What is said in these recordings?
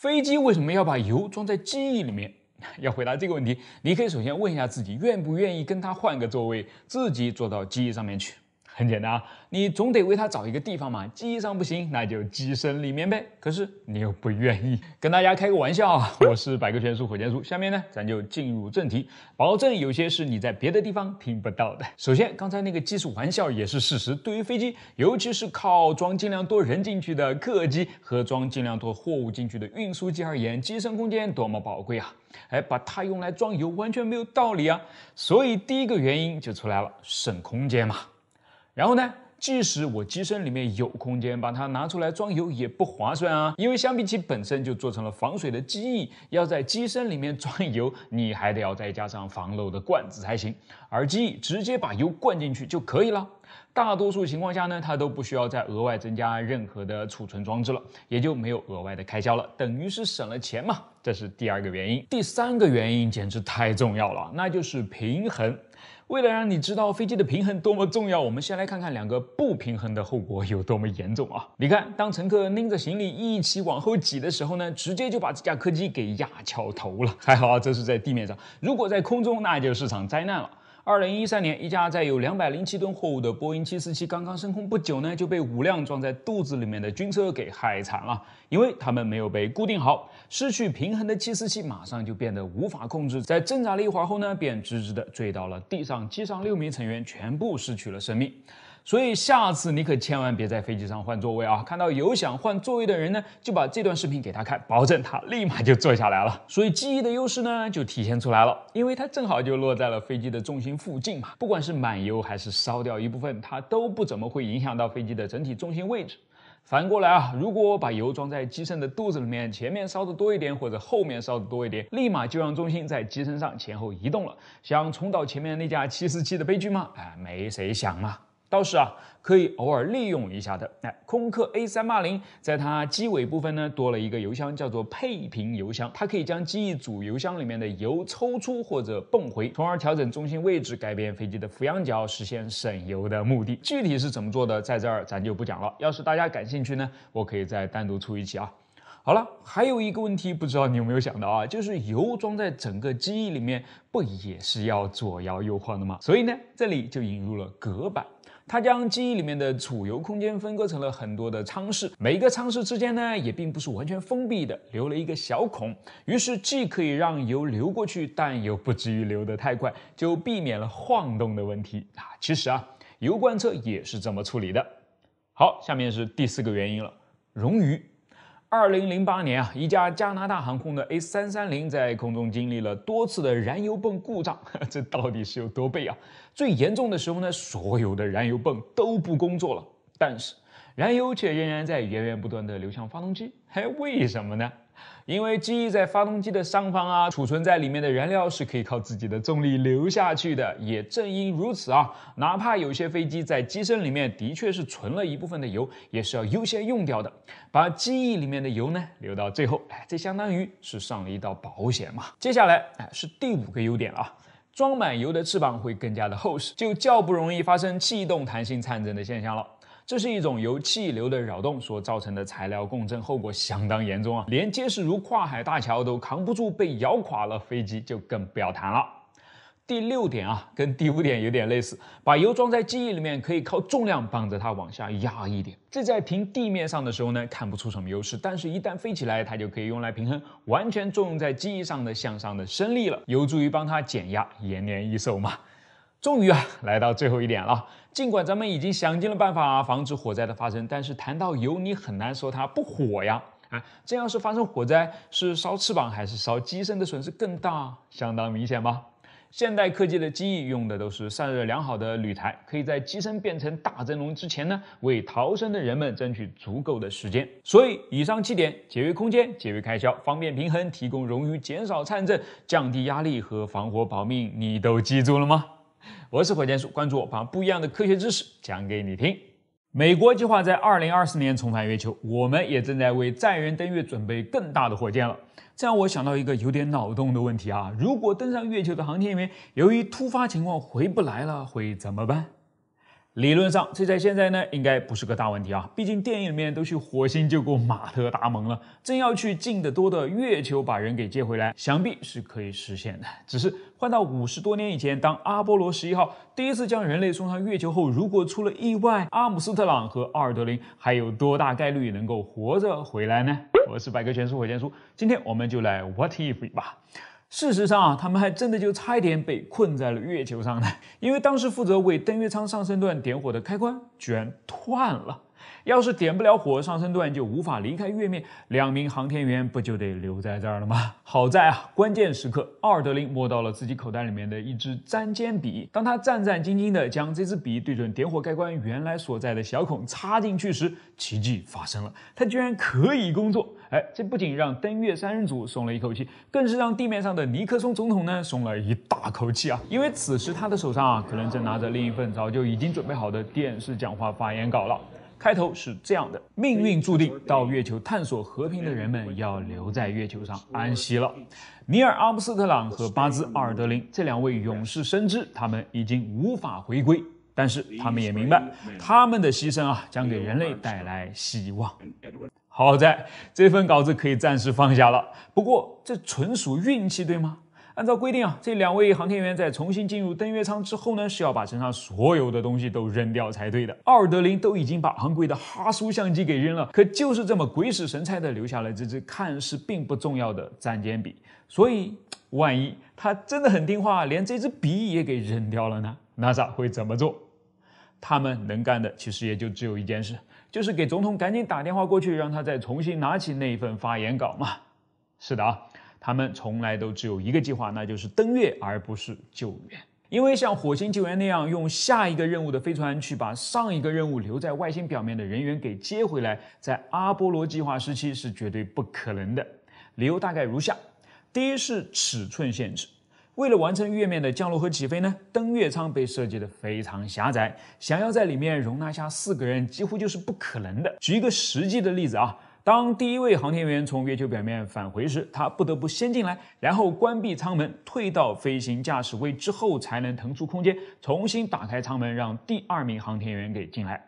飞机为什么要把油装在机翼里面？要回答这个问题，你可以首先问一下自己，愿不愿意跟他换个座位，自己坐到机翼上面去。很简单啊，你总得为他找一个地方嘛。机翼上不行，那就机身里面呗。可是你又不愿意，跟大家开个玩笑啊。我是百科全书火箭叔，下面呢咱就进入正题，保证有些是你在别的地方听不到的。首先，刚才那个既是玩笑也是事实。对于飞机，尤其是靠装尽量多人进去的客机和装尽量多货物进去的运输机而言，机身空间多么宝贵啊！把它用来装油完全没有道理啊。所以第一个原因就出来了，省空间嘛。然后呢，即使我机身里面有空间，把它拿出来装油也不划算啊，因为相比起本身就做成了防水的机翼，要在机身里面装油，你还得要再加上防漏的罐子才行，而机翼直接把油灌进去就可以了。大多数情况下呢，它都不需要再额外增加任何的储存装置了，也就没有额外的开销了，等于是省了钱嘛。这是第二个原因。第三个原因简直太重要了，那就是平衡。为了让你知道飞机的平衡多么重要，我们先来看看两个不平衡的后果有多么严重啊！你看，当乘客拎着行李一起往后挤的时候呢，直接就把这架客机给压翘头了。还好啊，这是在地面上，如果在空中，那就是场灾难了。2013年，一架载有207吨货物的波音747刚刚升空不久呢，就被5辆装在肚子里面的军车给害惨了。因为他们没有被固定好，失去平衡的747马上就变得无法控制，在挣扎了一会儿后呢，便直直的坠到了地上，机上6名成员全部失去了生命。所以下次你可千万别在飞机上换座位啊！看到有想换座位的人呢，就把这段视频给他看，保证他立马就坐下来了。所以机翼的优势呢就体现出来了，因为它正好就落在了飞机的重心附近嘛，不管是满油还是烧掉一部分，它都不怎么会影响到飞机的整体重心位置。反过来啊，如果我把油装在机身的肚子里面，前面烧的多一点或者后面烧的多一点，立马就让重心在机身上前后移动了，想重蹈前面那架747的悲剧吗？没谁想嘛。倒是啊，可以偶尔利用一下的。空客 A380在它机尾部分呢多了一个油箱，叫做配平油箱，它可以将机翼主油箱里面的油抽出或者泵回，从而调整重心位置，改变飞机的俯仰角，实现省油的目的。具体是怎么做的，在这儿咱就不讲了。要是大家感兴趣呢，我可以再单独出一期啊。好了，还有一个问题，不知道你有没有想到啊？就是油装在整个机翼里面，不也是要左摇右晃的吗？所以呢，这里就引入了隔板。它将机翼里面的储油空间分割成了很多的舱室，每一个舱室之间呢也并不是完全封闭的，留了一个小孔，于是既可以让油流过去，但又不至于流得太快，就避免了晃动的问题啊。其实啊，油罐车也是这么处理的。好，下面是第4个原因了，冗余。2008年啊，一架加拿大航空的 A330在空中经历了多次的燃油泵故障，这到底是有多背啊？最严重的时候呢，所有的燃油泵都不工作了，但是燃油却仍然在源源不断的流向发动机，为什么呢？因为机翼在发动机的上方啊，储存在里面的燃料是可以靠自己的重力流下去的。也正因如此啊，哪怕有些飞机在机身里面的确是存了一部分的油，也是要优先用掉的，把机翼里面的油呢留到最后，这相当于是上了一道保险嘛。接下来是第5个优点了啊。装满油的翅膀会更加的厚实，就较不容易发生气动弹性颤振的现象了。这是一种由气流的扰动所造成的材料共振，后果相当严重啊！连结实如跨海大桥都扛不住，被摇垮了，飞机就更不要谈了。第6点啊，跟第5点有点类似，把油装在机翼里面，可以靠重量帮着它往下压一点。这在平地面上的时候呢，看不出什么优势，但是一旦飞起来，它就可以用来平衡完全作用在机翼上的向上的升力了，有助于帮它减压，延年益寿嘛。终于啊，来到最后一点了。尽管咱们已经想尽了办法防止火灾的发生，但是谈到油，你很难说它不火呀。这要是发生火灾，是烧翅膀还是烧机身的损失更大？相当明显吧。现代科技的机翼用的都是散热良好的铝材，可以在机身变成大蒸笼之前呢，为逃生的人们争取足够的时间。所以以上7点，节约空间、节约开销、方便平衡、提供冗余、减少颤振、降低压力和防火保命，你都记住了吗？我是火箭叔，关注我，把不一样的科学知识讲给你听。美国计划在2024年重返月球，我们也正在为载人登月准备更大的火箭了。这让我想到一个有点脑洞的问题啊，如果登上月球的航天员由于突发情况回不来了，会怎么办？理论上，这在现在呢，应该不是个大问题啊。毕竟电影里面都去火星救过马特·达蒙了，真要去近得多的月球把人给接回来，想必是可以实现的。只是换到50多年以前，当阿波罗11号第一次将人类送上月球后，如果出了意外，阿姆斯特朗和奥尔德林还有多大概率能够活着回来呢？我是百科全书火箭叔，今天我们就来 What if 吧。事实上啊，他们还真的就差一点被困在了月球上呢，因为当时负责为登月舱上升段点火的开关居然断了。要是点不了火，上升段就无法离开月面，2名航天员不就得留在这儿了吗？好在啊，关键时刻，奥尔德林摸到了自己口袋里面的一支沾尖笔。当他战战兢兢地将这支笔对准点火开关原来所在的小孔插进去时，奇迹发生了，他居然可以工作。这不仅让登月3人组松了一口气，更是让地面上的尼克松总统呢松了一大口气啊！因为此时他的手上可能正拿着另一份早就已经准备好的电视讲话发言稿了。开头是这样的：命运注定，到月球探索和平的人们要留在月球上安息了。尼尔·阿姆斯特朗和巴兹·奥尔德林这2位勇士深知他们已经无法回归，但是他们也明白，他们的牺牲将给人类带来希望。好在这份稿子可以暂时放下了，不过这纯属运气，对吗？按照规定这2位航天员在重新进入登月舱之后呢，是要把身上所有的东西都扔掉才对的。奥尔德林都已经把昂贵的哈苏相机给扔了，可就是这么鬼使神差的留下了这支看似并不重要的沾尖笔。所以，万一他真的很听话，连这支笔也给扔掉了呢 ？NASA 会怎么做？他们能干的其实也就只有一件事，就是给总统赶紧打电话过去，让他再重新拿起那一份发言稿嘛。是的他们从来都只有一个计划，那就是登月，而不是救援。因为像火星救援那样用下一个任务的飞船去把上一个任务留在外星表面的人员给接回来，在阿波罗计划时期是绝对不可能的。理由大概如下：第一是尺寸限制。为了完成月面的降落和起飞呢，登月舱被设计得非常狭窄，想要在里面容纳下4个人几乎就是不可能的。举一个实际的例子当第1位航天员从月球表面返回时，他不得不先进来，然后关闭舱门，退到飞行驾驶位之后，才能腾出空间，重新打开舱门，让第2名航天员给进来。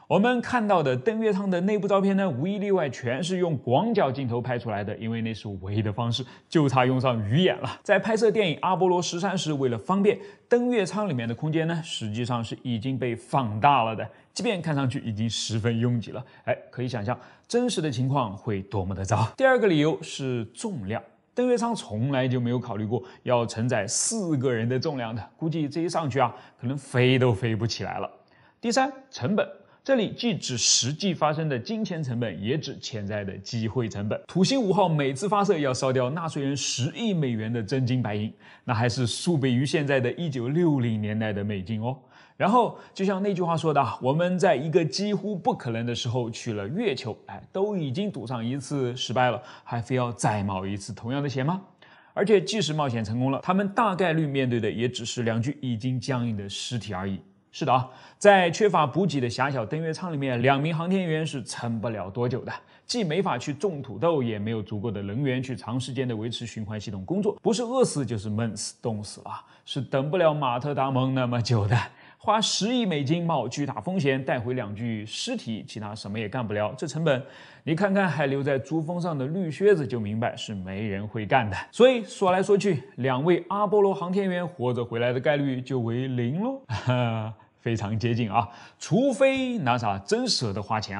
我们看到的登月舱的内部照片呢，无一例外全是用广角镜头拍出来的，因为那是唯一的方式，就差用上鱼眼了。在拍摄电影《阿波罗13》时，为了方便，登月舱里面的空间呢，实际上是已经被放大了的，即便看上去已经十分拥挤了，可以想象真实的情况会多么的糟。第2个理由是重量。登月舱从来就没有考虑过要承载4个人的重量的，估计这一上去可能飞都飞不起来了。第3，成本。这里既指实际发生的金钱成本，也指潜在的机会成本。土星5号每次发射要烧掉纳税人10亿美元的真金白银，那还是数倍于现在的1960年代的美金哦。然后就像那句话说的，我们在一个几乎不可能的时候去了月球，都已经赌上1次失败了，还非要再冒1次同样的险吗？而且即使冒险成功了，他们大概率面对的也只是2具已经僵硬的尸体而已。是的在缺乏补给的狭小登月舱里面，2名航天员是撑不了多久的，既没法去种土豆，也没有足够的能源去长时间的维持循环系统工作，不是饿死就是闷死冻死了，是等不了马特·达蒙那么久的。花10亿美金冒巨大风险带回2具尸体，其他什么也干不了，这成本你看看还留在珠峰上的绿靴子就明白是没人会干的。所以说来说去，2位阿波罗航天员活着回来的概率就为0咯。非常接近除非 NASA 真舍得花钱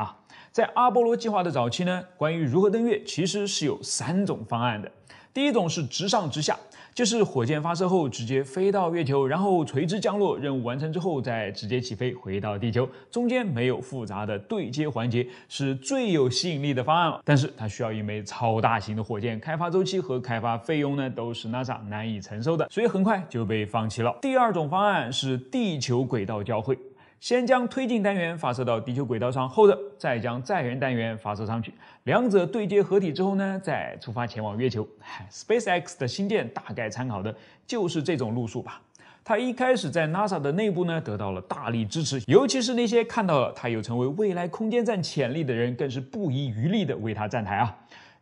在阿波罗计划的早期呢，关于如何登月其实是有3种方案的。第一种是直上直下，就是火箭发射后直接飞到月球，然后垂直降落，任务完成之后再直接起飞回到地球，中间没有复杂的对接环节，是最有吸引力的方案了。但是它需要一枚超大型的火箭，开发周期和开发费用呢都是 NASA 难以承受的，所以很快就被放弃了。第2种方案是地球轨道交会。先将推进单元发射到地球轨道上，后者再将载人单元发射上去，2者对接合体之后呢，再出发前往月球。SpaceX 的星舰大概参考的就是这种路数吧。它一开始在 NASA 的内部呢得到了大力支持，尤其是那些看到了它有成为未来空间站潜力的人，更是不遗余力的为它站台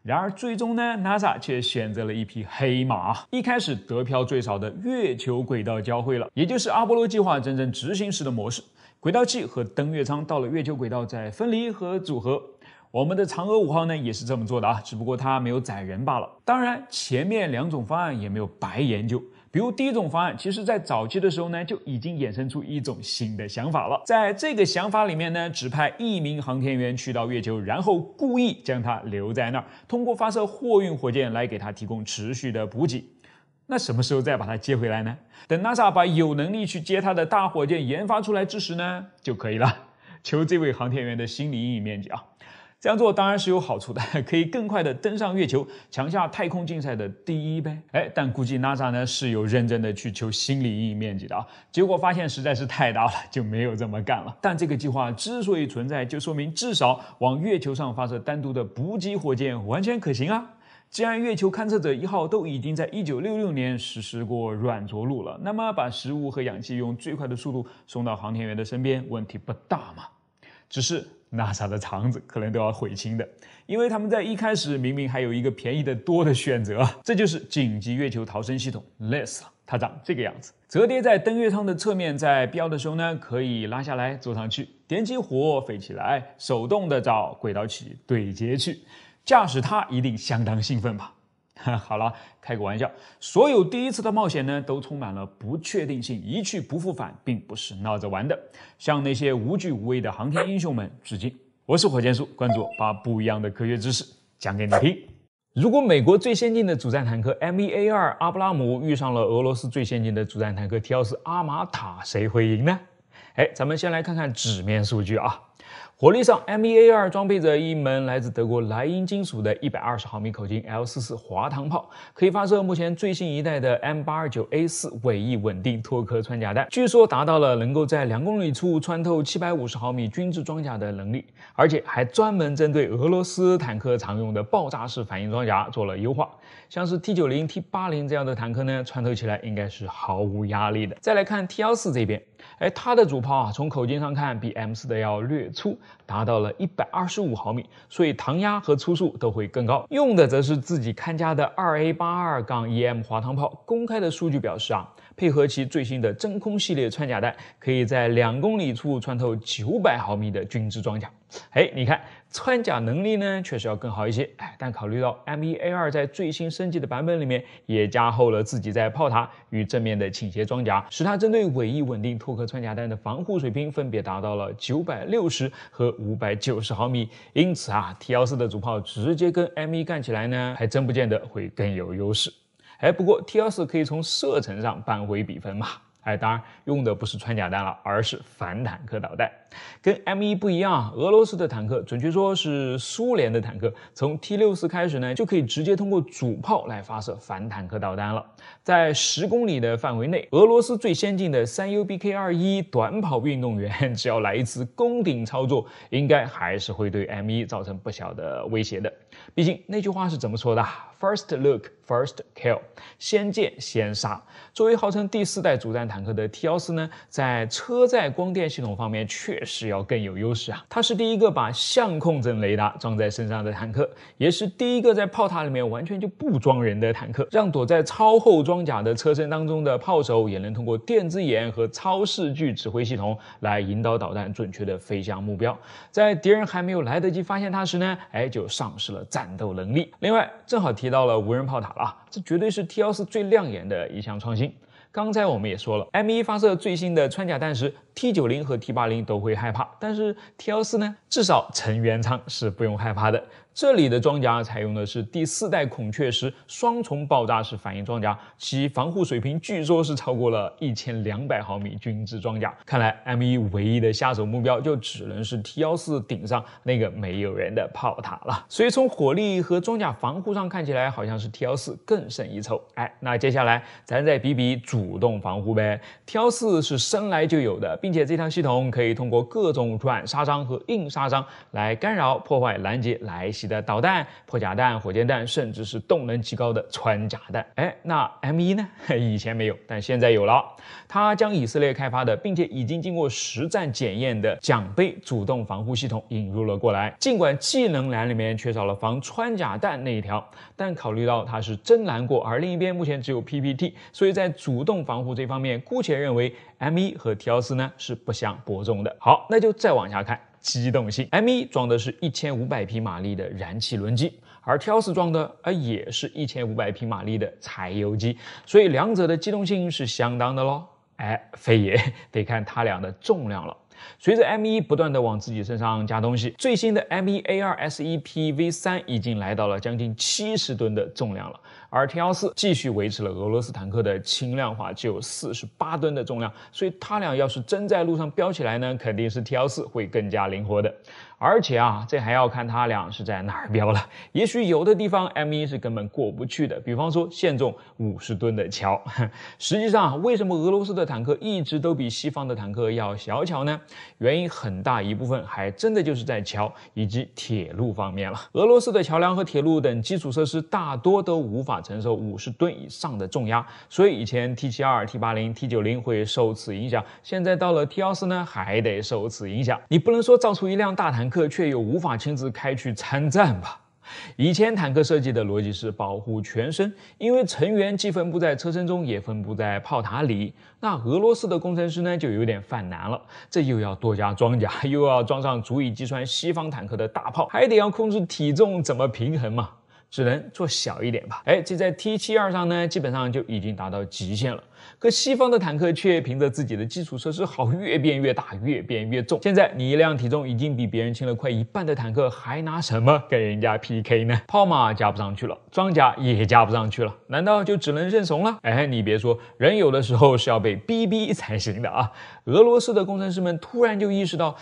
然而最终呢 NASA 却选择了一匹黑马，一开始得票最少的月球轨道交会了，也就是阿波罗计划真正执行时的模式。轨道器和登月舱到了月球轨道再分离和组合。我们的嫦娥5号呢也是这么做的啊，只不过它没有载人罢了。当然，前面2种方案也没有白研究。比如第一种方案，其实在早期的时候呢，就已经衍生出一种新的想法了。在这个想法里面呢，只派1名航天员去到月球，然后故意将它留在那儿，通过发射货运火箭来给它提供持续的补给。那什么时候再把它接回来呢？等 NASA 把有能力去接它的大火箭研发出来之时呢，就可以了。求这位航天员的心理阴影面积啊！这样做当然是有好处的，可以更快的登上月球，抢下太空竞赛的第一呗。但估计 NASA 呢是有认真的去求心理阴影面积的啊，结果发现实在是太大了，就没有这么干了。但这个计划之所以存在，就说明至少往月球上发射单独的补给火箭完全可行啊。既然月球勘测者1号都已经在1966年实施过软着陆了，那么把食物和氧气用最快的速度送到航天员的身边，问题不大嘛。只是 NASA 的肠子可能都要悔青的，因为他们在一开始明明还有一个便宜得多的选择，这就是紧急月球逃生系统 LISS， 它长这个样子。折叠在登月舱的侧面，在必要的时候呢，可以拉下来坐上去，点起火飞起来，手动的找轨道器对接去，驾驶它一定相当兴奋吧。好了，开个玩笑，所有第一次的冒险呢，都充满了不确定性，一去不复返，并不是闹着玩的。向那些无惧无畏的航天英雄们致敬！我是火箭叔，关注我，把不一样的科学知识讲给你听。如果美国最先进的主战坦克 M1A2 阿布拉姆遇上了俄罗斯最先进的主战坦克 T-24阿玛塔，谁会赢呢？咱们先来看看纸面数据啊。火力上 M1A2 装备着一门来自德国莱茵金属的120毫米口径 L44 滑膛炮，可以发射目前最新一代的 M829A4 尾翼稳定脱壳穿甲弹，据说达到了能够在2公里处穿透750毫米军制装甲的能力，而且还专门针对俄罗斯坦克常用的爆炸式反应装甲做了优化。像是 T90、T80 这样的坦克呢，穿透起来应该是毫无压力的。再来看 T14这边，它的主炮啊，从口径上看比 M4 的要略粗，达到了125毫米，所以膛压和初速都会更高。用的则是自己看家的 2A82-EM 滑膛炮。公开的数据表示啊，配合其最新的真空系列穿甲弹，可以在2公里处穿透900毫米的军制装甲。你看穿甲能力呢，确实要更好一些。但考虑到 M1A2 在最新升级的版本里面，也加厚了自己在炮塔与正面的倾斜装甲，使它针对尾翼稳定脱壳穿甲弹的防护水平分别达到了960和590毫米。因此啊 ，T14的主炮直接跟 M1 干起来呢，还真不见得会更有优势。不过 T14可以从射程上扳回比分嘛。当然用的不是穿甲弹了，而是反坦克导弹。跟 M1 不一样，俄罗斯的坦克，准确说是苏联的坦克，从 T64开始呢，就可以直接通过主炮来发射反坦克导弹了。在10公里的范围内，俄罗斯最先进的 3UBK21 短跑运动员，只要来一次攻顶操作，应该还是会对 M1 造成不小的威胁的。毕竟那句话是怎么说的 ？First look, first kill， 先见先杀。作为号称第4代主战坦克的 T14呢，在车载光电系统方面确实要更有优势啊。它是第一个把相控阵雷达装在身上的坦克，也是第一个在炮塔里面完全就不装人的坦克，让躲在超厚装甲的车身当中的炮手也能通过电子眼和超视距指挥系统来引导导弹准确的飞向目标。在敌人还没有来得及发现它时呢，就丧失了战斗能力。另外，正好提到了无人炮塔了，这绝对是 T14最亮眼的一项创新。刚才我们也说了 ，M1 发射最新的穿甲弹时 ，T90 和 T80 都会害怕，但是 T14呢，至少成员舱是不用害怕的。这里的装甲采用的是第4代孔雀石双重爆炸式反应装甲，其防护水平据说是超过了1200毫米军制装甲。看来 M1 唯一的下手目标就只能是 T14顶上那个没有人的炮塔了。所以从火力和装甲防护上看起来，好像是 T14更胜一筹。那接下来咱再比比主动防护呗。T14是生来就有的，并且这套系统可以通过各种软杀伤和硬杀伤来干扰、破坏、拦截来袭的导弹、破甲弹、火箭弹，甚至是动能极高的穿甲弹。那 M1呢？以前没有，但现在有了。它将以色列开发的，并且已经经过实战检验的奖杯主动防护系统引入了过来。尽管技能栏里面缺少了防穿甲弹那一条，但考虑到它是真蓝过，而另一边目前只有 PPT， 所以在主动防护这方面，姑且认为 M1 和 T-14呢是不相伯仲的。好，那就再往下看机动性。M1 装的是1500匹马力的燃气轮机，而 T-14装的也是1500匹马力的柴油机，所以两者的机动性是相当的咯。非也得看它俩的重量了。随着 M1 不断的往自己身上加东西，最新的 M1A2S1 PV3 已经来到了将近70吨的重量了，而 T-14继续维持了俄罗斯坦克的轻量化，只有48吨的重量，所以它俩要是真在路上飙起来呢，肯定是 T-14会更加灵活的。而且这还要看它俩是在哪儿飙了，也许有的地方 M1 是根本过不去的，比方说限重50吨的桥。实际上，为什么俄罗斯的坦克一直都比西方的坦克要小巧呢？原因很大一部分还真的就是在桥以及铁路方面了。俄罗斯的桥梁和铁路等基础设施大多都无法承受50吨以上的重压，所以以前 T72、T80、T90会受此影响，现在到了 T-14呢，还得受此影响。你不能说造出一辆大坦克却又无法亲自开去参战吧？以前坦克设计的逻辑是保护全身，因为成员既分布在车身中，也分布在炮塔里。那俄罗斯的工程师呢，就有点犯难了，这又要多加装甲，又要装上足以击穿西方坦克的大炮，还得要控制体重，怎么平衡嘛？只能做小一点吧。这在 T72上呢，基本上就已经达到极限了。可西方的坦克却凭着自己的基础设施好，越变越大，越变越重。现在你一辆体重已经比别人轻了快1半的坦克，还拿什么跟人家 PK 呢？炮马加不上去了，装甲也加不上去了，难道就只能认怂了？你别说，人有的时候是要被逼逼才行的啊！俄罗斯的工程师们突然就意识到，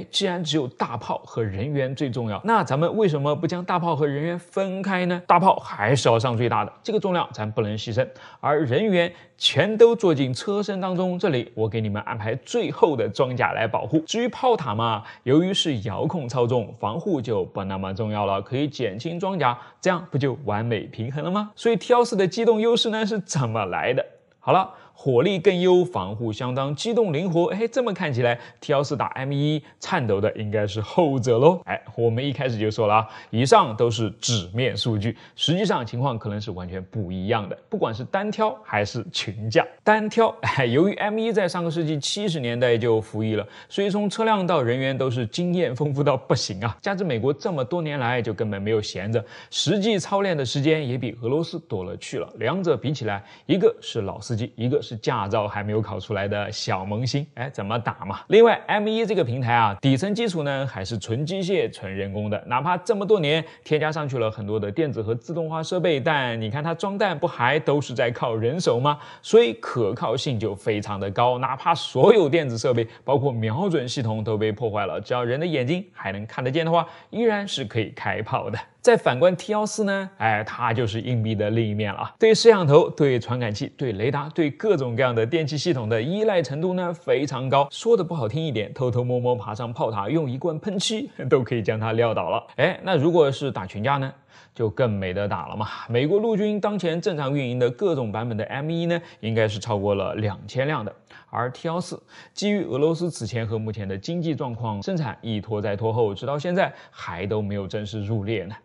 既然只有大炮和人员最重要，那咱们为什么不将大炮和人员分开呢？大炮还是要上最大的，这个重量咱不能牺牲，而人员全都坐进车身当中，这里我给你们安排最后的装甲来保护。至于炮塔嘛，由于是遥控操纵，防护就不那么重要了，可以减轻装甲，这样不就完美平衡了吗？所以 T-14的机动优势呢是怎么来的？好了，火力更优，防护相当，机动灵活。这么看起来 T-14打 M1 颤抖的应该是后者咯。我们一开始就说了以上都是纸面数据，实际上情况可能是完全不一样的，不管是单挑还是群架。单挑，由于 M1 在上个世纪70年代就服役了，所以从车辆到人员都是经验丰富到不行啊。加之美国这么多年来就根本没有闲着，实际操练的时间也比俄罗斯多了去了。两者比起来，一个是老司机，一个是驾照还没有考出来的小萌新，怎么打嘛？另外 M1 这个平台底层基础呢还是纯机械纯人工的，哪怕这么多年添加上去了很多的电子和自动化设备，但你看它装弹不还都是在靠人手吗？所以可靠性就非常的高，哪怕所有电子设备包括瞄准系统都被破坏了，只要人的眼睛还能看得见的话，依然是可以开炮的。再反观 T-14呢，它就是硬币的另一面了，对摄像头、对传感器、对雷达、对各种各样的电气系统的依赖程度呢非常高，说的不好听一点，偷偷摸摸爬上炮塔，用一罐喷漆都可以将它撂倒了。那如果是打群架呢，就更没得打了嘛。美国陆军当前正常运营的各种版本的 M1 呢，应该是超过了2000辆的。而 T-14 基于俄罗斯此前和目前的经济状况，生产一拖再拖后，直到现在还都没有正式入列呢。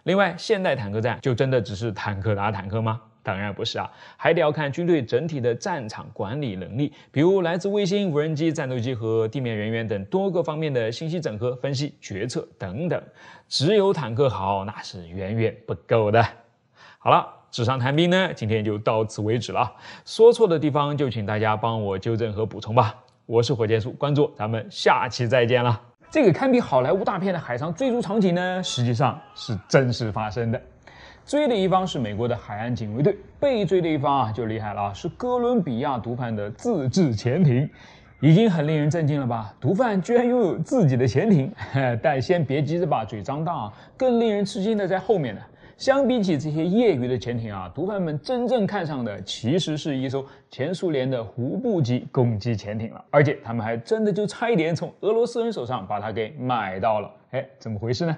另外，现代坦克战就真的只是坦克打坦克吗？当然不是啊，还得要看军队整体的战场管理能力，比如来自卫星、无人机、战斗机和地面人员等多个方面的信息整合、分析、决策等等。只有坦克好，那是远远不够的。好了，纸上谈兵呢，今天就到此为止了。说错的地方就请大家帮我纠正和补充吧。我是火箭叔，关注，咱们下期再见了。这个堪比好莱坞大片的海上追逐场景呢，实际上是真实发生的。追的一方是美国的海岸警卫队，被追的一方就厉害了，是哥伦比亚毒贩的自制潜艇。已经很令人震惊了吧？毒贩居然拥有自己的潜艇，但先别急着把嘴张大啊，更令人吃惊的在后面呢。相比起这些业余的潜艇毒贩们真正看上的其实是一艘前苏联的胡布级攻击潜艇了，而且他们还真的就差一点从俄罗斯人手上把它给买到了。怎么回事呢？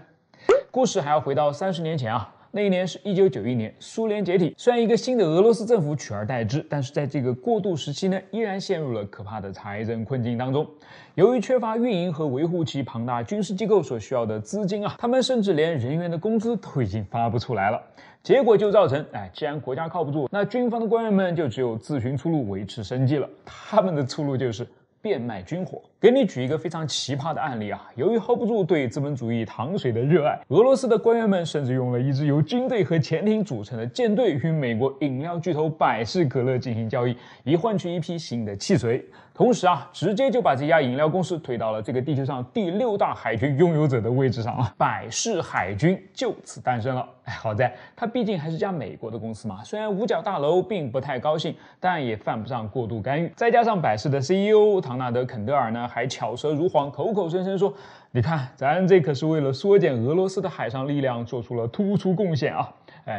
故事还要回到30年前啊。那一年是1991年，苏联解体。虽然一个新的俄罗斯政府取而代之，但是在这个过渡时期呢，依然陷入了可怕的财政困境当中。由于缺乏运营和维护其庞大军事机构所需要的资金啊，他们甚至连人员的工资都已经发不出来了。结果就造成，既然国家靠不住，那军方的官员们就只有自寻出路维持生计了。他们的出路就是变卖军火。给你举一个非常奇葩的案例啊，由于 hold 不住对资本主义糖水的热爱，俄罗斯的官员们甚至用了一支由军队和潜艇组成的舰队与美国饮料巨头百事可乐进行交易，以换取一批新的汽水。同时啊，直接就把这家饮料公司推到了这个地球上第6大海军拥有者的位置上啊，百事海军就此诞生了。好在它毕竟还是家美国的公司嘛，虽然五角大楼并不太高兴，但也犯不上过度干预。再加上百事的 CEO 唐纳德·肯德尔呢，还巧舌如簧，口口声声说，你看咱这可是为了缩减俄罗斯的海上力量做出了突出贡献啊，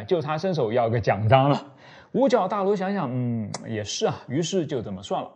就差伸手要个奖章了。五角大楼想想，也是啊，于是就这么算了。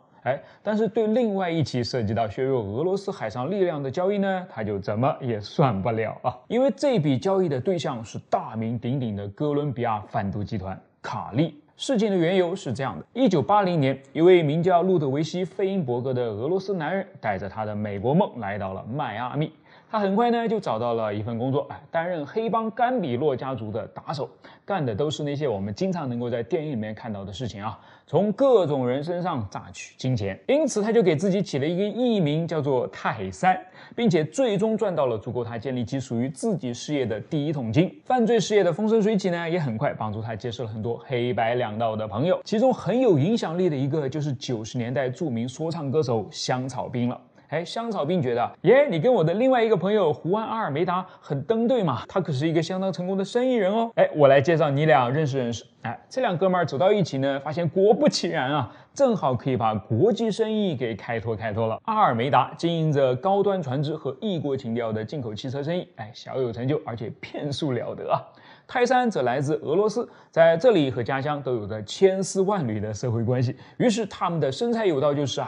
但是对另外一起涉及到削弱俄罗斯海上力量的交易呢，他就怎么也算不了啊，因为这笔交易的对象是大名鼎鼎的哥伦比亚贩毒集团卡利。事情的缘由是这样的：1980年，一位名叫路德维希·费因伯格的俄罗斯男人带着他的美国梦来到了迈阿密。他很快呢就找到了一份工作，担任黑帮甘比洛家族的打手，干的都是那些我们经常能够在电影里面看到的事情啊，从各种人身上榨取金钱。因此他就给自己起了一个艺名，叫做泰山，并且最终赚到了足够他建立起属于自己事业的第一桶金。犯罪事业的风生水起呢，也很快帮助他结识了很多黑白两道的朋友，其中很有影响力的一个就是90年代著名说唱歌手香草冰了。香草冰觉得，你跟我的另外一个朋友胡安·阿尔梅达很登对嘛，他可是一个相当成功的生意人哦。我来介绍你俩认识认识。这两哥们儿走到一起呢，发现果不其然啊，正好可以把国际生意给开拓了。阿尔梅达经营着高端船只和异国情调的进口汽车生意，小有成就，而且骗术了得啊。泰山则来自俄罗斯，在这里和家乡都有着千丝万缕的社会关系，于是他们的生财有道就是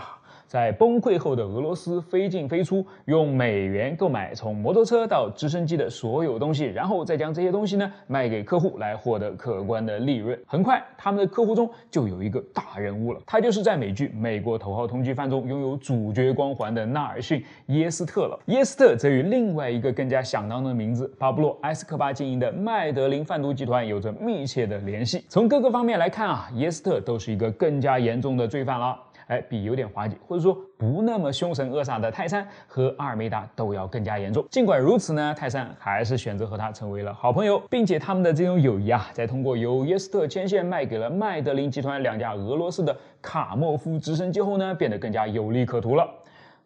在崩溃后的俄罗斯飞进飞出，用美元购买从摩托车到直升机的所有东西，然后再将这些东西呢卖给客户来获得可观的利润。很快他们的客户中就有一个大人物了，他就是在美剧《美国头号通缉犯》中拥有主角光环的纳尔逊·耶斯特了。耶斯特则与另外一个更加响当的名字巴布洛·埃斯科巴经营的麦德林贩毒集团有着密切的联系。从各个方面来看耶斯特都是一个更加严重的罪犯了。比有点滑稽或者说不那么凶神恶煞的泰山和阿尔梅达都要更加严重。尽管如此呢，泰山还是选择和他成为了好朋友，并且他们的这种友谊在通过由耶斯特牵线卖给了麦德林集团2架俄罗斯的卡莫夫直升机后呢，变得更加有利可图了。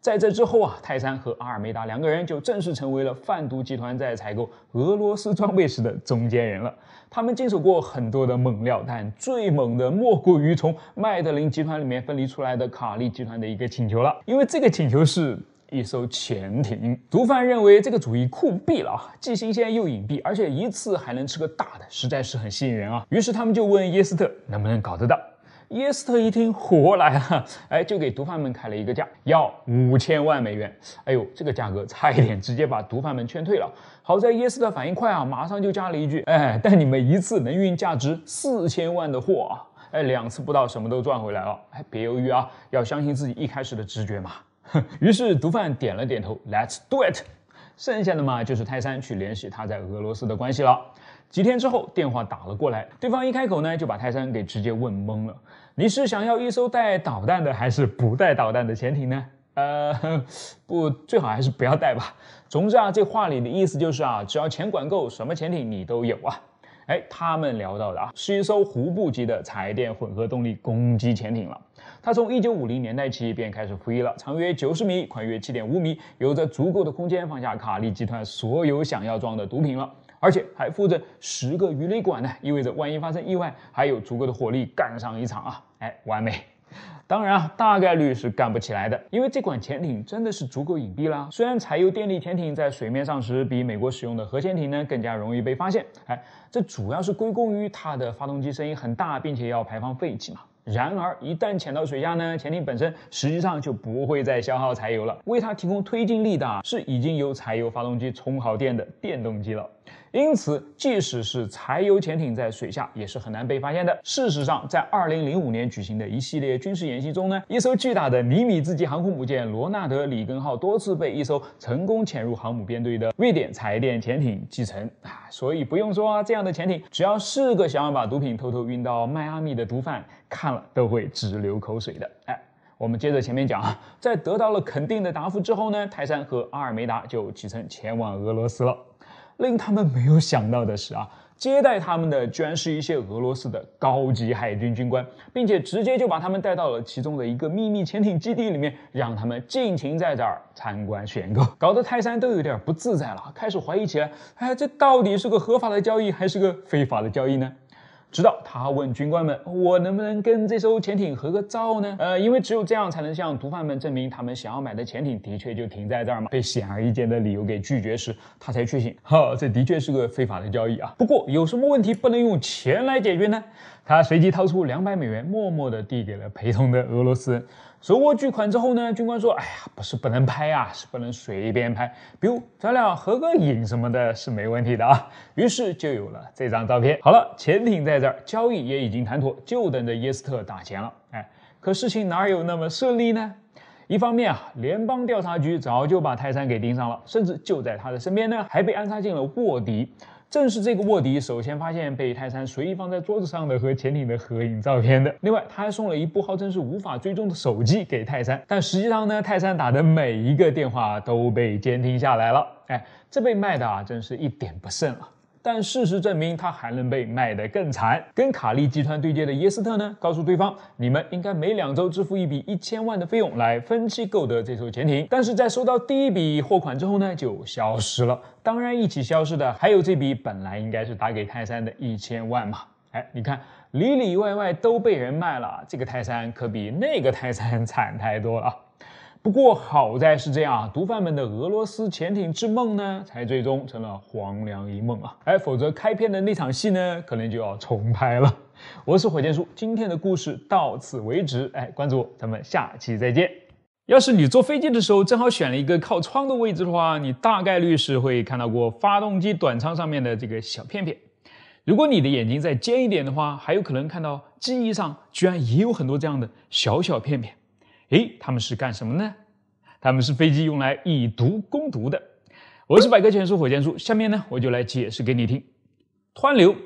在这之后泰山和阿尔梅达2个人就正式成为了贩毒集团在采购俄罗斯装备时的中间人了。他们经手过很多的猛料，但最猛的莫过于从麦德林集团里面分离出来的卡利集团的一个请求了，因为这个请求是一艘潜艇。毒贩认为这个主意酷毙了既新鲜又隐蔽，而且一次还能吃个大的，实在是很吸引人啊。于是他们就问耶斯特能不能搞得到。耶斯特一听活来了，就给毒贩们开了一个价，要5000万美元。这个价格差一点直接把毒贩们劝退了。好在耶斯特反应快马上就加了一句，但你们一次能运价值4000万的货2次不到什么都赚回来了。别犹豫要相信自己一开始的直觉嘛。于是毒贩点了点头 ，Let's do it。剩下的嘛就是泰山去联系他在俄罗斯的关系了。几天之后电话打了过来，对方一开口呢就把泰山给直接问懵了。你是想要一艘带导弹的还是不带导弹的潜艇呢？不，最好还是不要带吧。总之这话里的意思就是只要钱管够，什么潜艇你都有他们聊到的是一艘胡布级的柴电混合动力攻击潜艇了。它从1950年代起便开始服役了，长约90米，宽约7.5米，有着足够的空间放下卡利集团所有想要装的毒品了。而且还附着10个鱼雷管呢，意味着万一发生意外，还有足够的火力干上一场完美。当然大概率是干不起来的，因为这款潜艇真的是足够隐蔽啦。虽然柴油电力潜艇在水面上时比美国使用的核潜艇呢更加容易被发现，这主要是归功于它的发动机声音很大，并且要排放废气嘛。然而，一旦潜到水下呢，潜艇本身实际上就不会再消耗柴油了，为它提供推进力的是已经由柴油发动机充好电的电动机了。因此，即使是柴油潜艇在水下也是很难被发现的。事实上，在2005年举行的一系列军事演习中呢，一艘巨大的尼米兹级航空母舰罗纳德·里根号多次被一艘成功潜入航母编队的瑞典柴电潜艇击沉所以不用说啊，这样的潜艇只要是个想要把毒品偷偷运到迈阿密的毒贩，看了都会直流口水的。我们接着前面讲啊，在得到了肯定的答复之后呢，泰山和阿尔梅达就启程前往俄罗斯了。令他们没有想到的是啊，接待他们的居然是一些俄罗斯的高级海军军官，并且直接就把他们带到了其中的一个秘密潜艇基地里面，让他们尽情在这儿参观选购，搞得泰山都有点不自在了，开始怀疑起来，这到底是个合法的交易还是个非法的交易呢？直到他问军官们，我能不能跟这艘潜艇合个照呢？因为只有这样才能向毒贩们证明他们想要买的潜艇的确就停在这儿嘛。被显而易见的理由给拒绝时，他才确信，这的确是个非法的交易啊。不过有什么问题不能用钱来解决呢？他随即掏出200美元，默默地递给了陪同的俄罗斯人。手握巨款之后呢，军官说：“不是不能拍啊，是不能随便拍。比如咱俩合个影什么的，是没问题的啊。”于是就有了这张照片。好了，潜艇在这儿，交易也已经谈妥，就等着耶斯特打钱了。可事情哪有那么顺利呢？一方面联邦调查局早就把泰山给盯上了，甚至就在他的身边呢，还被安插进了卧底。正是这个卧底首先发现被泰山随意放在桌子上的和潜艇的合影照片的。另外，他还送了一部号称是无法追踪的手机给泰山，但实际上呢，泰山打的每一个电话都被监听下来了。这被卖的真是一点不剩了。但事实证明，他还能被卖得更惨。跟卡利集团对接的耶斯特呢，告诉对方，你们应该每2周支付一笔1000万的费用来分期购得这艘潜艇。但是在收到第一笔货款之后呢，就消失了。当然，一起消失的还有这笔本来应该是打给泰山的1000万嘛。你看，里里外外都被人卖了，这个泰山可比那个泰山惨太多了。不过好在是这样，毒贩们的俄罗斯潜艇之梦呢，才最终成了黄粱一梦啊！否则开篇的那场戏呢，可能就要重拍了。我是火箭叔，今天的故事到此为止。关注我，咱们下期再见。要是你坐飞机的时候正好选了一个靠窗的位置的话，你大概率是会看到过发动机短舱上面的这个小片片。如果你的眼睛再尖一点的话，还有可能看到机翼上居然也有很多这样的小小片片。他们是干什么呢？他们是飞机用来以毒攻毒的。我是百科全书火箭叔，下面呢我就来解释给你听。湍流，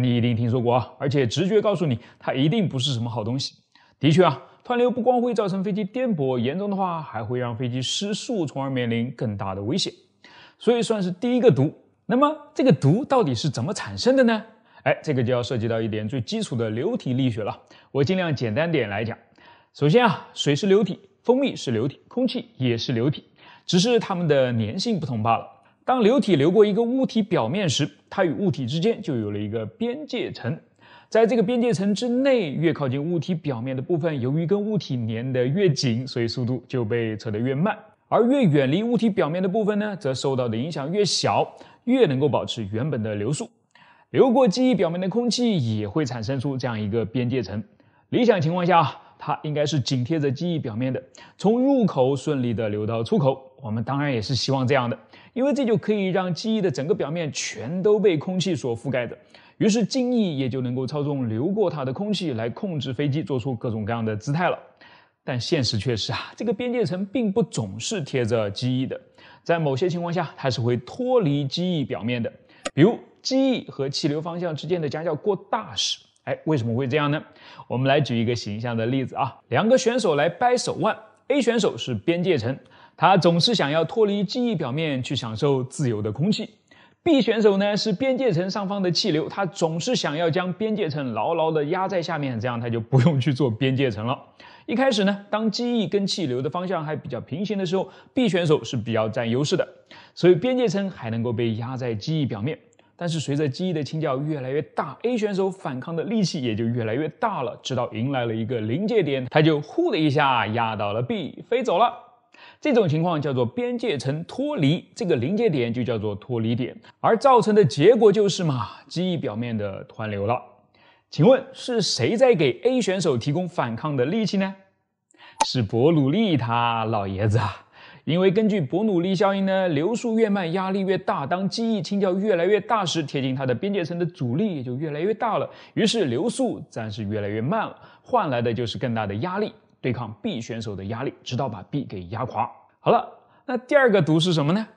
你一定听说过啊，而且直觉告诉你它一定不是什么好东西。的确啊，湍流不光会造成飞机颠簸，严重的话还会让飞机失速，从而面临更大的危险，所以算是第一个毒。那么这个毒到底是怎么产生的呢？这个就要涉及到一点最基础的流体力学了，我尽量简单点来讲。首先水是流体，蜂蜜是流体，空气也是流体，只是它们的粘性不同罢了。当流体流过一个物体表面时，它与物体之间就有了一个边界层。在这个边界层之内，越靠近物体表面的部分，由于跟物体粘得越紧，所以速度就被扯得越慢；而越远离物体表面的部分呢，则受到的影响越小，越能够保持原本的流速。流过机翼表面的空气也会产生出这样一个边界层。理想情况下，它应该是紧贴着机翼表面的，从入口顺利的流到出口。我们当然也是希望这样的，因为这就可以让机翼的整个表面全都被空气所覆盖的。于是襟翼也就能够操纵流过它的空气来控制飞机做出各种各样的姿态了。但现实却是这个边界层并不总是贴着机翼的，在某些情况下它是会脱离机翼表面的，比如机翼和气流方向之间的夹角过大时。为什么会这样呢？我们来举一个形象的例子两个选手来掰手腕。A 选手是边界层，他总是想要脱离机翼表面去享受自由的空气。B 选手呢是边界层上方的气流，他总是想要将边界层牢牢地压在下面，这样他就不用去做边界层了。一开始呢，当机翼跟气流的方向还比较平行的时候， B 选手是比较占优势的，所以边界层还能够被压在机翼表面。但是随着机翼的倾角越来越大， A 选手反抗的力气也就越来越大了，直到迎来了一个临界点，他就呼的一下压倒了 B， 飞走了。这种情况叫做边界层脱离，这个临界点就叫做脱离点，而造成的结果就是机翼表面的湍流了。请问是谁在给 A 选手提供反抗的力气呢？是伯努利他老爷子啊！因为根据伯努利效应呢，流速越慢，压力越大。当机翼倾角越来越大时，贴近它的边界层的阻力也就越来越大了。于是流速自然是越来越慢了，换来的就是更大的压力，对抗 B 选手的压力，直到把 B 给压垮。好了，那第二个毒是什么呢？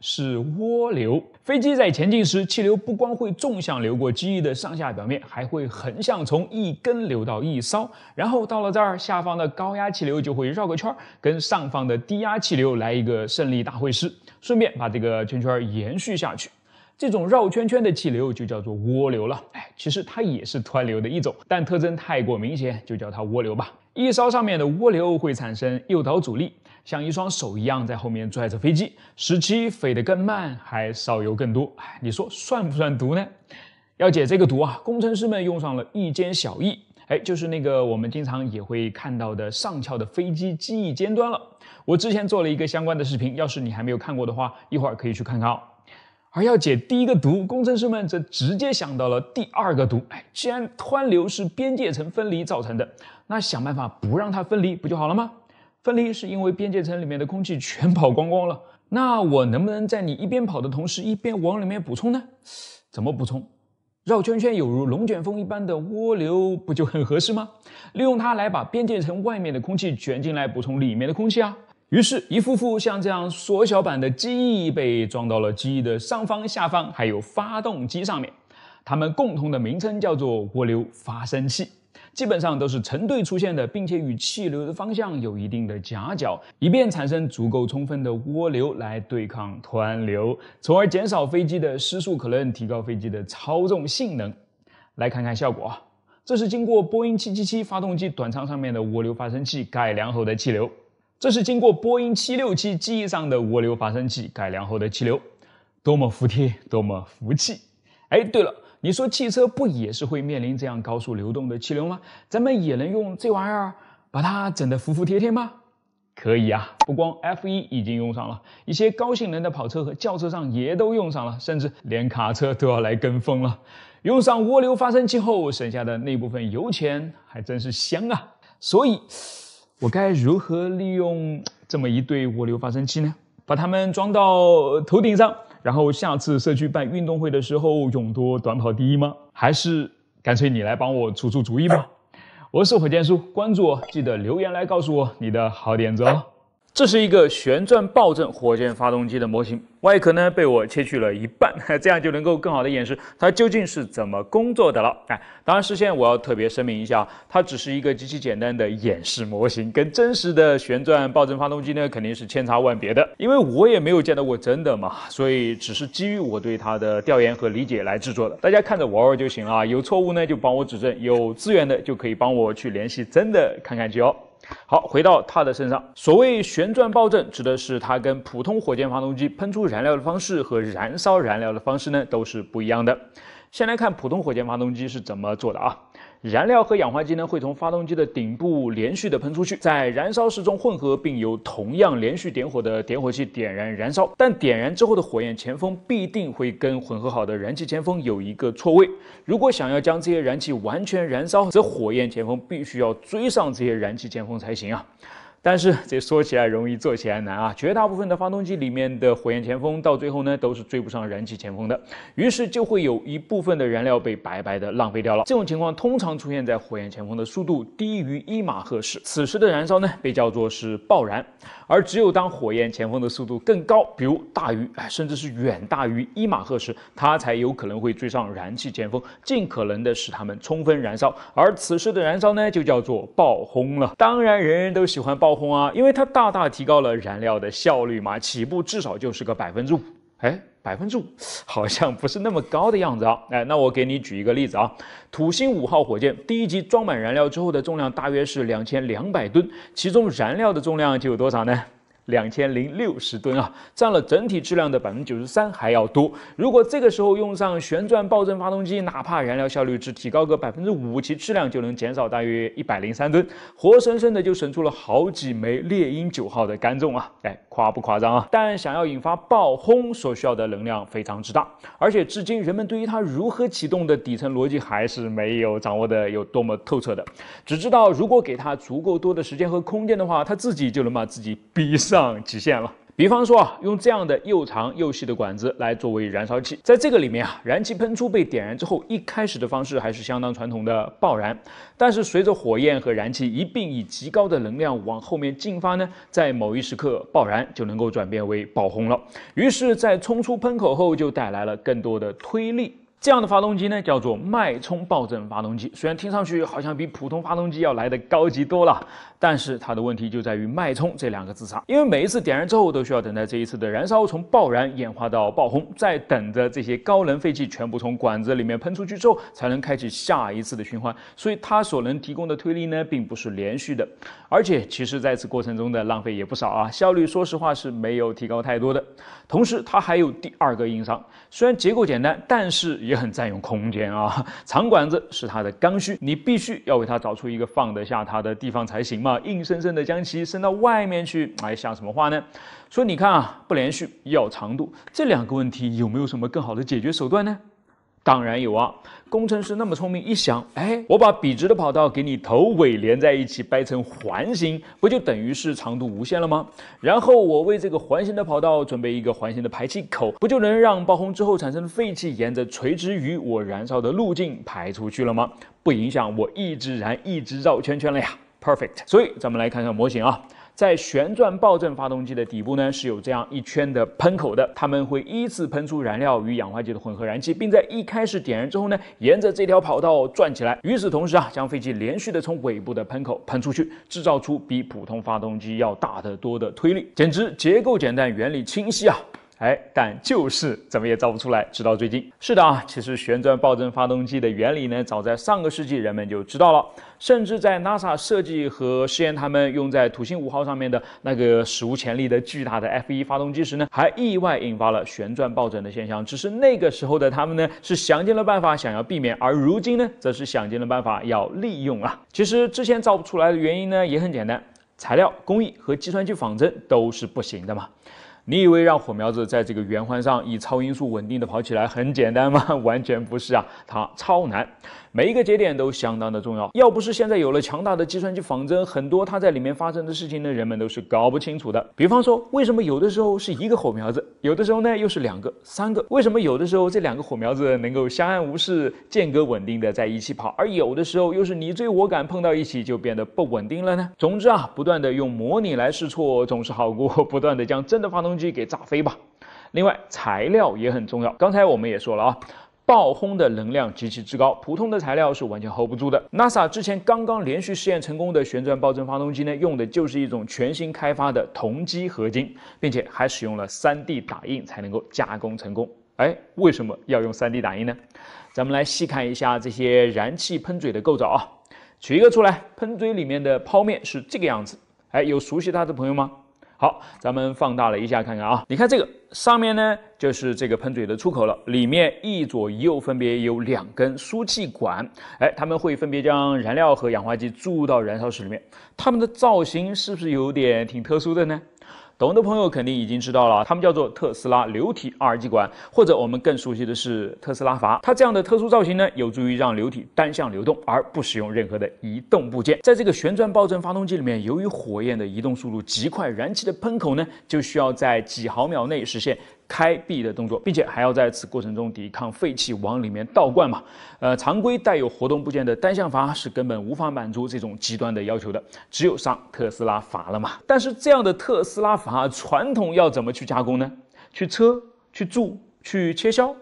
是涡流。飞机在前进时，气流不光会纵向流过机翼的上下表面，还会横向从翼根流到翼梢，然后到了这儿，下方的高压气流就会绕个圈，跟上方的低压气流来一个胜利大会师，顺便把这个圈圈延续下去。这种绕圈圈的气流就叫做涡流了。其实它也是湍流的一种，但特征太过明显，就叫它涡流吧。翼梢上面的涡流会产生诱导阻力，像一双手一样在后面拽着飞机，使其飞得更慢，还少油更多。你说算不算毒呢？要解这个毒啊，工程师们用上了翼尖小翼，就是那个我们经常也会看到的上翘的飞机机翼尖端了。我之前做了一个相关的视频，要是你还没有看过的话，一会儿可以去看看哦。而要解第一个毒，工程师们则直接想到了第二个毒。既然湍流是边界层分离造成的，那想办法不让它分离不就好了吗？分离是因为边界层里面的空气全跑光光了，那我能不能在你一边跑的同时一边往里面补充呢？怎么补充？绕圈圈有如龙卷风一般的涡流不就很合适吗？利用它来把边界层外面的空气卷进来，补充里面的空气啊。于是，一副副像这样缩小版的机翼被装到了机翼的上方、下方，还有发动机上面。它们共同的名称叫做涡流发生器，基本上都是成对出现的，并且与气流的方向有一定的夹角，以便产生足够充分的涡流来对抗湍流，从而减少飞机的失速可能，提高飞机的操纵性能。来看看效果啊，这是经过波音777发动机短舱上面的涡流发生器改良后的气流。这是经过波音767机翼上的涡流发生器改良后的气流，多么服帖，多么服气！对了，你说汽车不也是会面临这样高速流动的气流吗？咱们也能用这玩意儿把它整得服服帖帖吗？可以啊，不光 F1 已经用上了，一些高性能的跑车和轿车上也都用上了，甚至连卡车都要来跟风了。用上涡流发生器后，剩下的那部分油钱还真是香啊！所以我该如何利用这么一对涡流发生器呢？把它们装到头顶上，然后下次社区办运动会的时候勇夺短跑第一吗？还是干脆你来帮我出出主意吧？我是火箭叔，关注我，记得留言来告诉我你的好点子哦。这是一个旋转爆震火箭发动机的模型，外壳呢被我切去了一半，这样就能够更好的演示它究竟是怎么工作的了。当然事先我要特别声明一下，它只是一个极其简单的演示模型，跟真实的旋转爆震发动机呢肯定是千差万别的。因为我也没有见到过真的嘛，所以只是基于我对它的调研和理解来制作的。大家看着玩玩就行了，有错误呢就帮我指正，有资源的就可以帮我去联系真的看看去哦。好，回到它的身上。所谓旋转爆震，指的是它跟普通火箭发动机喷出燃料的方式和燃烧燃料的方式呢，都是不一样的。先来看普通火箭发动机是怎么做的啊？燃料和氧化剂呢会从发动机的顶部连续的喷出去，在燃烧室中混合，并由同样连续点火的点火器点燃燃烧。但点燃之后的火焰前锋必定会跟混合好的燃气前锋有一个错位。如果想要将这些燃气完全燃烧，则火焰前锋必须要追上这些燃气前锋才行啊。但是这说起来容易，做起来难啊！绝大部分的发动机里面的火焰前锋到最后呢，都是追不上燃气前锋的，于是就会有一部分的燃料被白白的浪费掉了。这种情况通常出现在火焰前锋的速度低于1马赫时，此时的燃烧呢被叫做是爆燃。而只有当火焰前锋的速度更高，比如大于甚至是远大于1马赫时，它才有可能会追上燃气前锋，尽可能的使它们充分燃烧。而此时的燃烧呢，就叫做爆轰了。当然，人人都喜欢爆轰啊，因为它大大提高了燃料的效率嘛，起步至少就是个5%。5%好像不是那么高的样子啊。那我给你举一个例子啊，土星5号火箭第一级装满燃料之后的重量大约是2200吨，其中燃料的重量就有多少呢2060吨啊，占了整体质量的93%还要多。如果这个时候用上旋转爆震发动机，哪怕燃料效率只提高个5%，其质量就能减少大约103吨，活生生的就省出了好几枚猎鹰9号的干重啊！夸不夸张啊？但想要引发爆轰所需要的能量非常之大，而且至今人们对于它如何启动的底层逻辑还是没有掌握的有多么透彻的，只知道如果给它足够多的时间和空间的话，它自己就能把自己逼上极限了。比方说用这样的又长又细的管子来作为燃烧器，在这个里面燃气喷出被点燃之后，一开始的方式还是相当传统的爆燃，但是随着火焰和燃气一并以极高的能量往后面进发呢，在某一时刻爆燃就能够转变为爆轰了。于是，在冲出喷口后，就带来了更多的推力。这样的发动机呢，叫做脉冲爆震发动机。虽然听上去好像比普通发动机要来的高级多了，但是它的问题就在于脉冲这2个字上。因为每一次点燃之后，都需要等待这一次的燃烧从爆燃演化到爆轰，再等着这些高能废气全部从管子里面喷出去之后，才能开启下一次的循环。所以它所能提供的推力呢，并不是连续的，而且其实在此过程中的浪费也不少啊，效率说实话是没有提高太多的。同时，它还有第2个硬伤，虽然结构简单，但是也很占用空间啊。长管子是它的刚需，你必须要为它找出一个放得下它的地方才行嘛，硬生生的将其伸到外面去，像什么话呢？所以你看啊，不连续要长度，这2个问题有没有什么更好的解决手段呢？当然有啊，工程师那么聪明，一想，我把笔直的跑道给你头尾连在一起，掰成环形，不就等于是长度无限了吗？然后我为这个环形的跑道准备一个环形的排气口，不就能让爆轰之后产生的废气沿着垂直于我燃烧的路径排出去了吗？不影响我一直燃一直绕圈圈了呀 ，perfect。所以咱们来看看模型啊。在旋转爆震发动机的底部呢，是有这样一圈的喷口的，它们会依次喷出燃料与氧化剂的混合燃气，并在一开始点燃之后呢，沿着这条跑道转起来。与此同时将废气连续的从尾部的喷口喷出去，制造出比普通发动机要大得多的推力，简直结构简单，原理清晰啊！但就是怎么也造不出来，直到最近。是的其实旋转爆震发动机的原理呢，早在上个世纪人们就知道了，甚至在 NASA 设计和试验他们用在土星5号上面的那个史无前例的巨大的 F1 发动机时呢，还意外引发了旋转爆震的现象。只是那个时候的他们呢，是想尽了办法想要避免，而如今呢，则是想尽了办法要利用啊。其实之前造不出来的原因呢，也很简单，材料、工艺和计算机仿真都是不行的嘛。你以为让火苗子在这个圆环上以超音速稳定的跑起来很简单吗？完全不是啊，它超难，每一个节点都相当的重要。要不是现在有了强大的计算机仿真，很多它在里面发生的事情呢，人们都是搞不清楚的。比方说，为什么有的时候是1个火苗子，有的时候呢又是2个、3个？为什么有的时候这2个火苗子能够相安无事、间隔稳定的在一起跑，而有的时候又是你追我赶碰到一起就变得不稳定了呢？总之不断的用模拟来试错，总是好过不断的将真的发动机给炸飞吧。另外，材料也很重要。刚才我们也说了爆轰的能量极其之高，普通的材料是完全 hold 不住的。NASA 之前刚刚连续试验成功的旋转爆震发动机呢，用的就是一种全新开发的铜基合金，并且还使用了 3D 打印才能够加工成功。为什么要用 3D 打印呢？咱们来细看一下这些燃气喷嘴的构造取一个出来，喷嘴里面的泡面是这个样子。有熟悉它的朋友吗？好，咱们放大了一下看看你看这个上面呢，就是这个喷嘴的出口了，里面一左一右分别有2根输气管，它们会分别将燃料和氧化剂注入到燃烧室里面。它们的造型是不是有点挺特殊的呢？懂的朋友肯定已经知道了，它们叫做特斯拉流体二极管，或者我们更熟悉的是特斯拉阀。它这样的特殊造型呢，有助于让流体单向流动，而不使用任何的移动部件。在这个旋转爆震发动机里面，由于火焰的移动速度极快，燃气的喷口呢，就需要在几毫秒内实现开闭的动作，并且还要在此过程中抵抗废气往里面倒灌嘛。常规带有活动部件的单向阀是根本无法满足这种极端的要求的，只有上特斯拉阀了嘛。但是这样的特斯拉阀传统要怎么去加工呢？去车、去铸、去切削，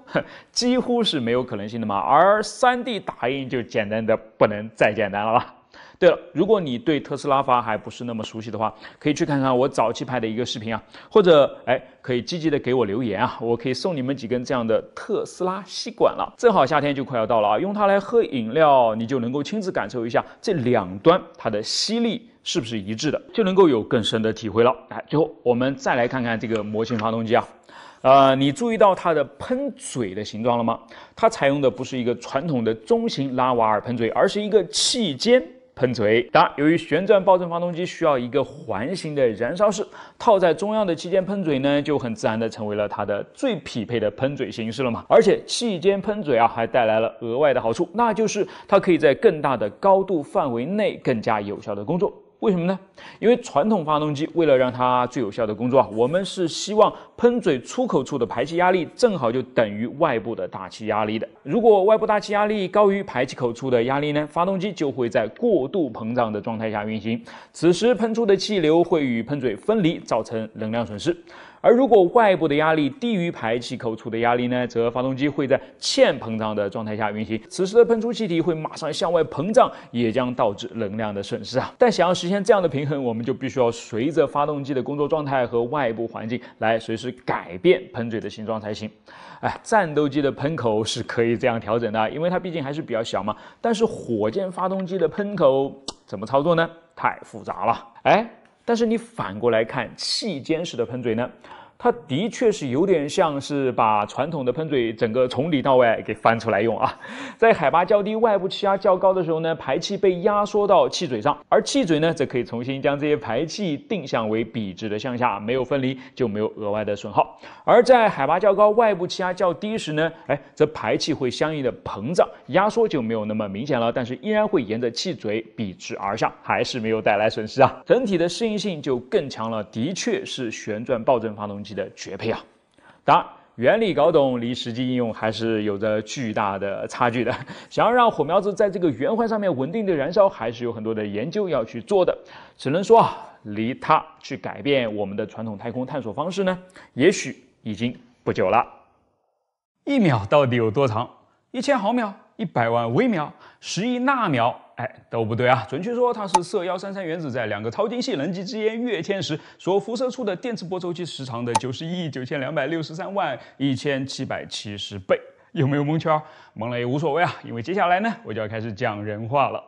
几乎是没有可能性的嘛。而 3D 打印就简单的不能再简单了吧。对了，如果你对特斯拉法还不是那么熟悉的话，可以去看看我早期拍的一个视频啊，或者可以积极的给我留言啊，我可以送你们几根这样的特斯拉吸管了。正好夏天就快要到了啊，用它来喝饮料，你就能够亲自感受一下这两端它的吸力是不是一致的，就能够有更深的体会了。最后我们再来看看这个模型发动机啊。你注意到它的喷嘴的形状了吗？它采用的不是一个传统的中型拉瓦尔喷嘴，而是一个气间喷嘴。当然，由于旋转爆震发动机需要一个环形的燃烧室，套在中央的气间喷嘴呢，就很自然的成为了它的最匹配的喷嘴形式了嘛。而且气间喷嘴啊，还带来了额外的好处，那就是它可以在更大的高度范围内更加有效的工作。为什么呢？因为传统发动机为了让它最有效的工作，我们是希望喷嘴出口处的排气压力正好就等于外部的大气压力的。如果外部大气压力高于排气口处的压力呢，发动机就会在过度膨胀的状态下运行，此时喷出的气流会与喷嘴分离，造成能量损失。而如果外部的压力低于排气口处的压力呢，则发动机会在欠膨胀的状态下运行，此时的喷出气体会马上向外膨胀，也将导致能量的损失啊。但想要实现这样的平衡，我们就必须要随着发动机的工作状态和外部环境来随时改变喷嘴的形状才行。战斗机的喷口是可以这样调整的，因为它毕竟还是比较小嘛。但是火箭发动机的喷口怎么操作呢？太复杂了。但是你反过来看气间式的喷嘴呢，它的确是有点像是把传统的喷嘴整个从里到外给翻出来用啊。在海拔较低、外部气压较高的时候呢，排气被压缩到气嘴上，而气嘴呢，则可以重新将这些排气定向为笔直的向下，没有分离，就没有额外的损耗。而在海拔较高、外部气压较低时呢，则排气会相应的膨胀，压缩就没有那么明显了，但是依然会沿着气嘴笔直而下，还是没有带来损失啊。整体的适应性就更强了，的确是旋转爆震发动机的绝配啊！当然，原理搞懂离实际应用还是有着巨大的差距的。想要让火苗子在这个圆环上面稳定的燃烧，还是有很多的研究要去做的。只能说离它去改变我们的传统太空探索方式呢，也许已经不久了。1秒到底有多长？1000毫秒、100万微秒、10亿纳秒？都不对啊！准确说，它是铯133原子在2个超精细能级之间跃迁时所辐射出的电磁波周期时长的9192631770倍。有没有蒙圈？蒙了也无所谓啊，因为接下来呢，我就要开始讲人话了。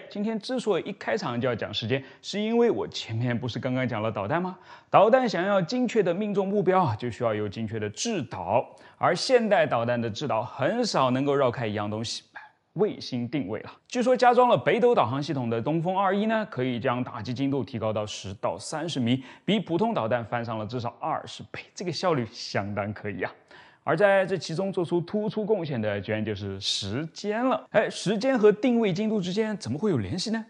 今天之所以一开场就要讲时间，是因为我前面不是刚刚讲了导弹吗？导弹想要精确的命中目标，就需要有精确的制导，而现代导弹的制导很少能够绕开一样东西。卫星定位了。据说加装了北斗导航系统的东风2.1呢，可以将打击精度提高到10到30米，比普通导弹翻上了至少20倍，这个效率相当可以啊。而在这其中做出突出贡献的，居然就是时间了。时间和定位精度之间怎么会有联系呢？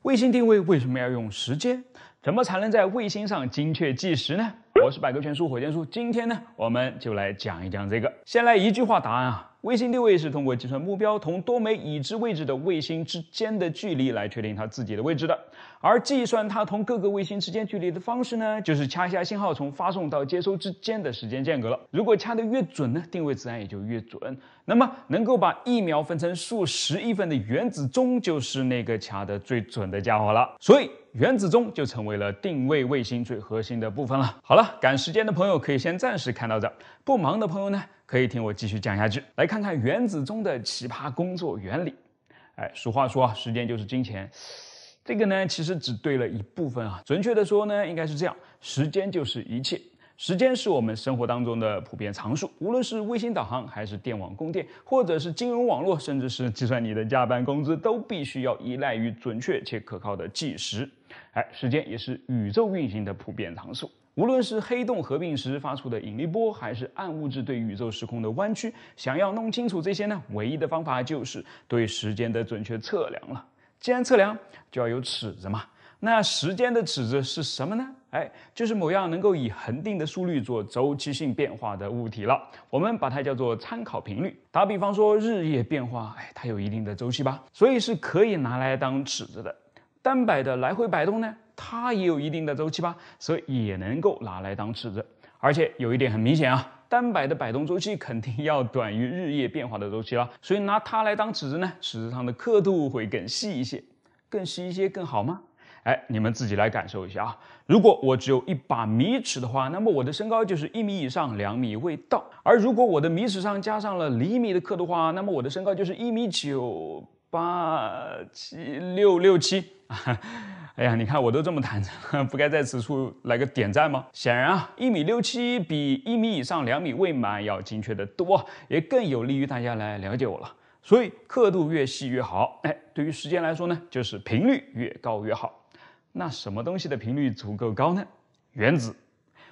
卫星定位为什么要用时间？怎么才能在卫星上精确计时呢？我是百科全书火箭叔，今天呢，我们就来讲一讲这个。先来一句话答案啊。卫星定位是通过计算目标同多枚已知位置的卫星之间的距离来确定它自己的位置的，而计算它同各个卫星之间距离的方式呢，就是掐下信号从发送到接收之间的时间间隔了。如果掐得越准呢，定位自然也就越准。那么能够把1秒分成数10亿份的原子钟，就是那个掐得最准的家伙了。所以原子钟就成为了定位卫星最核心的部分了。好了，赶时间的朋友可以先暂时看到这儿，不忙的朋友呢，可以听我继续讲下去，来看看原子钟的奇葩工作原理。俗话说时间就是金钱，这个呢其实只对了一部分啊。准确的说呢，应该是这样：时间就是一切。时间是我们生活当中的普遍常数，无论是卫星导航，还是电网供电，或者是金融网络，甚至是计算你的加班工资，都必须要依赖于准确且可靠的计时。时间也是宇宙运行的普遍常数。无论是黑洞合并时发出的引力波，还是暗物质对宇宙时空的弯曲，想要弄清楚这些呢，唯一的方法就是对时间的准确测量了。既然测量，就要有尺子嘛。那时间的尺子是什么呢？就是某样能够以恒定的速率做周期性变化的物体了。我们把它叫做参考频率。打比方说日夜变化，它有一定的周期吧，所以是可以拿来当尺子的。单摆的来回摆动呢，它也有一定的周期吧，所以也能够拿来当尺子。而且有一点很明显啊，单摆的摆动周期肯定要短于日夜变化的周期了，所以拿它来当尺子呢，尺子上的刻度会更细一些。更细一些更好吗？你们自己来感受一下啊。如果我只有1把米尺的话，那么我的身高就是1米以上2米未到；而如果我的米尺上加上了厘米的刻度的话，那么我的身高就是1米9、8、7、6、7。哎呀，你看我都这么坦诚，不该在此处来个点赞吗？显然啊，1米67比1米以上2米未满要精确得多，也更有利于大家来了解我了。所以刻度越细越好。对于时间来说呢，就是频率越高越好。那什么东西的频率足够高呢？原子。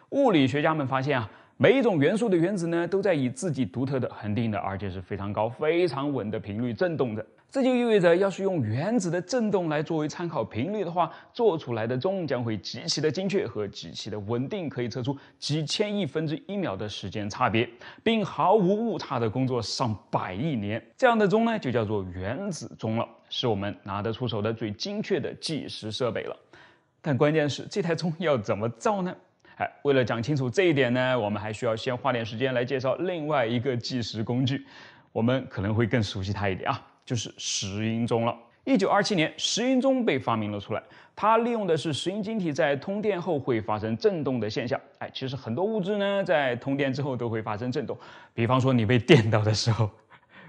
物理学家们发现啊，每一种元素的原子呢，都在以自己独特的、恒定的，而且是非常高、非常稳的频率振动着。这就意味着，要是用原子的振动来作为参考频率的话，做出来的钟将会极其的精确和极其的稳定，可以测出几千亿分之1秒的时间差别，并毫无误差的工作上百亿年。这样的钟呢，就叫做原子钟了，是我们拿得出手的最精确的计时设备了。但关键是，这台钟要怎么造呢？为了讲清楚这一点呢，我们还需要先花点时间来介绍另外一个计时工具，我们可能会更熟悉它一点啊，就是石英钟了。1927年，石英钟被发明了出来，它利用的是石英晶体在通电后会发生振动的现象。其实很多物质呢，在通电之后都会发生振动，比方说你被电到的时候。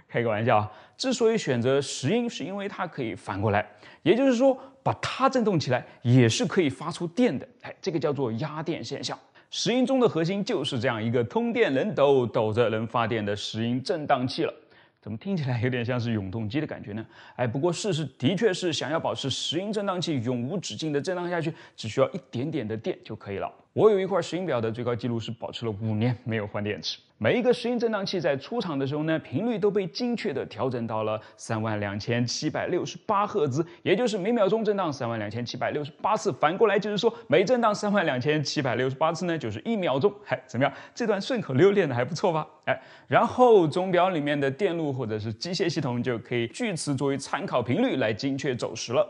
开个玩笑啊，之所以选择石英，是因为它可以反过来，也就是说，把它振动起来也是可以发出电的。这个叫做压电现象。石英钟的核心就是这样一个通电能抖，抖着能发电的石英振荡器了。怎么听起来有点像是永动机的感觉呢？不过事实的确是，想要保持石英振荡器永无止境的震荡下去，只需要一点点的电就可以了。我有一块石英表的最高记录是保持了5年没有换电池。每一个石英振荡器在出厂的时候呢，频率都被精确的调整到了32768赫兹，也就是每秒钟震荡32768次。反过来就是说，每震荡32768次呢，就是1秒钟。怎么样？这段顺口溜练的还不错吧？然后钟表里面的电路或者是机械系统就可以据此作为参考频率来精确走时了。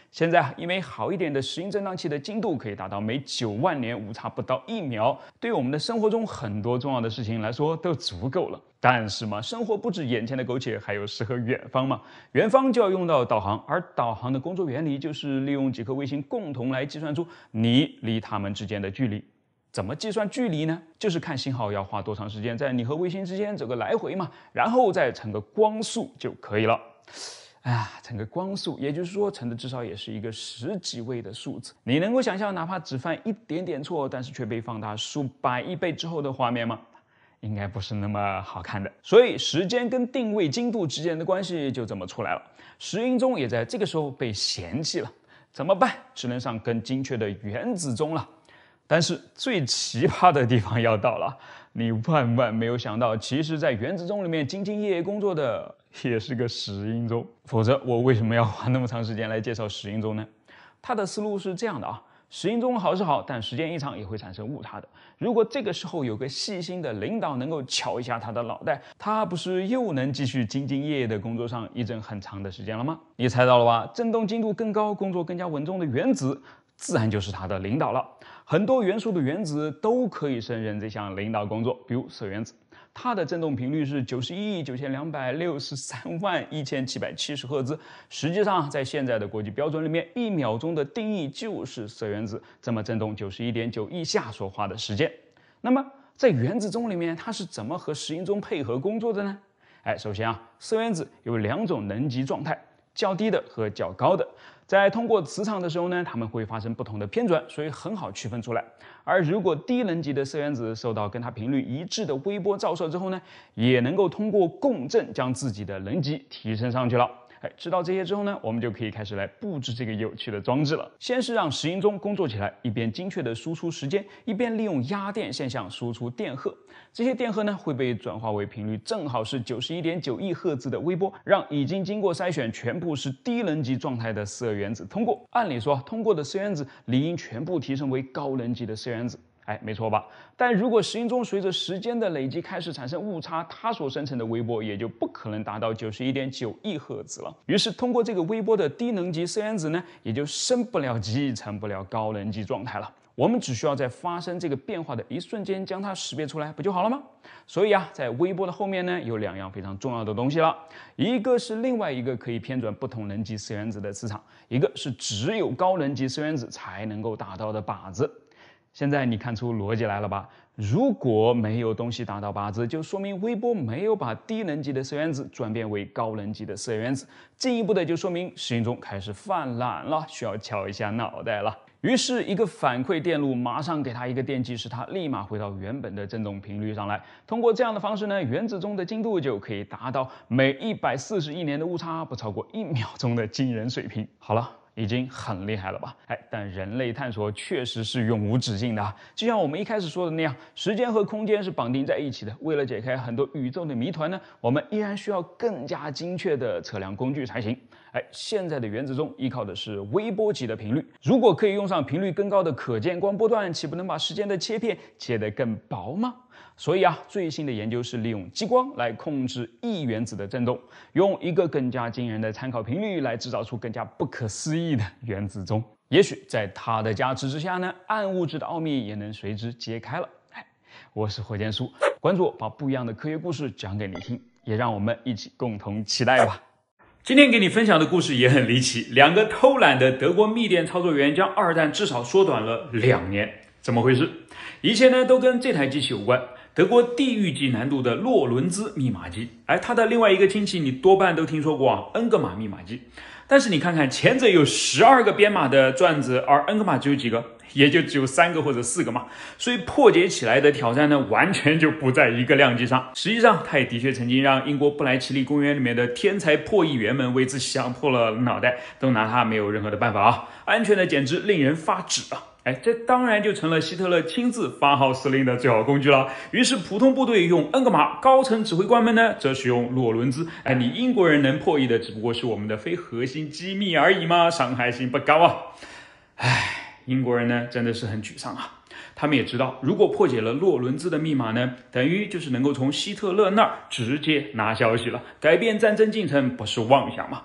现在因为好一点的石英振荡器的精度可以达到每9万年误差不到1秒，对于我们的生活中很多重要的事情来说都足够了。但是嘛，生活不止眼前的苟且，还有诗和远方嘛。远方就要用到导航，而导航的工作原理就是利用几颗卫星共同来计算出你离它们之间的距离。怎么计算距离呢？就是看信号要花多长时间在你和卫星之间走个来回嘛，然后再乘个光速就可以了。乘个光速，也就是说乘的至少也是一个10几位的数字。你能够想象哪怕只犯一点点错，但是却被放大数百亿倍之后的画面吗？应该不是那么好看的。所以时间跟定位精度之间的关系就这么出来了。石英钟也在这个时候被嫌弃了，怎么办？只能上更精确的原子钟了。但是最奇葩的地方要到了，你万万没有想到，其实在原子钟里面兢兢业业工作的也是个石英钟。否则我为什么要花那么长时间来介绍石英钟呢？它的思路是这样的啊，石英钟好是好，但时间一长也会产生误差的。如果这个时候有个细心的领导能够敲一下他的脑袋，他不是又能继续兢兢业业的工作上一阵很长的时间了吗？你猜到了吧？振动精度更高、工作更加稳重的原子，自然就是他的领导了。很多元素的原子都可以胜任这项领导工作，比如铯原子，它的振动频率是9192631770赫兹。实际上，在现在的国际标准里面，1秒钟的定义就是铯原子这么振动91.9亿下所花的时间。那么，在原子钟里面，它是怎么和石英钟配合工作的呢？首先啊，铯原子有2种能级状态，较低的和较高的。在通过磁场的时候呢，它们会发生不同的偏转，所以很好区分出来。而如果低能级的铯原子受到跟它频率一致的微波照射之后呢，也能够通过共振将自己的能级提升上去了。知道这些之后呢，我们就可以开始来布置这个有趣的装置了。先是让石英钟工作起来，一边精确的输出时间，一边利用压电现象输出电荷。这些电荷呢会被转化为频率正好是91.9亿赫兹的微波，让已经经过筛选全部是低能级状态的铯原子通过。按理说，通过的铯原子理应全部提升为高能级的铯原子。没错吧？但如果石英钟随着时间的累积开始产生误差，它所生成的微波也就不可能达到91.9亿赫兹了。于是，通过这个微波的低能级铯原子呢，也就升不了级，成不了高能级状态了。我们只需要在发生这个变化的一瞬间将它识别出来，不就好了吗？所以啊，在微波的后面呢，有2样非常重要的东西了，一个是另外一个可以偏转不同能级色原子的磁场，一个是只有高能级色原子才能够达到的靶子。现在你看出逻辑来了吧？如果没有东西打到靶子，就说明微波没有把低能级的色原子转变为高能级的色原子，进一步的就说明实验中开始犯懒了，需要敲一下脑袋了。于是，一个反馈电路马上给它一个电击，使它立马回到原本的振动频率上来。通过这样的方式呢，原子钟的精度就可以达到每140亿年的误差不超过1秒钟的惊人水平。好了。已经很厉害了吧？但人类探索确实是永无止境的。就像我们一开始说的那样，时间和空间是绑定在一起的。为了解开很多宇宙的谜团呢，我们依然需要更加精确的测量工具才行。现在的原子钟依靠的是微波级的频率，如果可以用上频率更高的可见光波段，岂不能把时间的切片切得更薄吗？所以啊，最新的研究是利用激光来控制异原子的振动，用一个更加惊人的参考频率来制造出更加不可思议的原子钟。也许在它的加持之下呢，暗物质的奥秘也能随之揭开了。我是火箭叔，关注我，把不一样的科学故事讲给你听，也让我们一起共同期待吧。今天给你分享的故事也很离奇，2个偷懒的德国密电操作员将2战至少缩短了2年，怎么回事？一切呢都跟这台机器有关。德国地狱级难度的洛伦兹密码机，它的另外一个亲戚你多半都听说过啊，恩格玛密码机。但是你看看前者有12个编码的转子，而恩格玛只有几个，也就只有3个或者4个嘛，所以破解起来的挑战呢，完全就不在一个量级上。实际上，它也的确曾经让英国布莱奇利公园里面的天才破译员们为之想破了脑袋，都拿它没有任何的办法啊，安全的简直令人发指啊！这当然就成了希特勒亲自发号施令的最好工具了。于是普通部队用恩格玛，高层指挥官们呢则使用洛伦兹。你英国人能破译的只不过是我们的非核心机密而已嘛，伤害性不高啊。英国人呢真的是很沮丧啊。他们也知道，如果破解了洛伦兹的密码呢，等于就是能够从希特勒那儿直接拿消息了，改变战争进程不是妄想吗？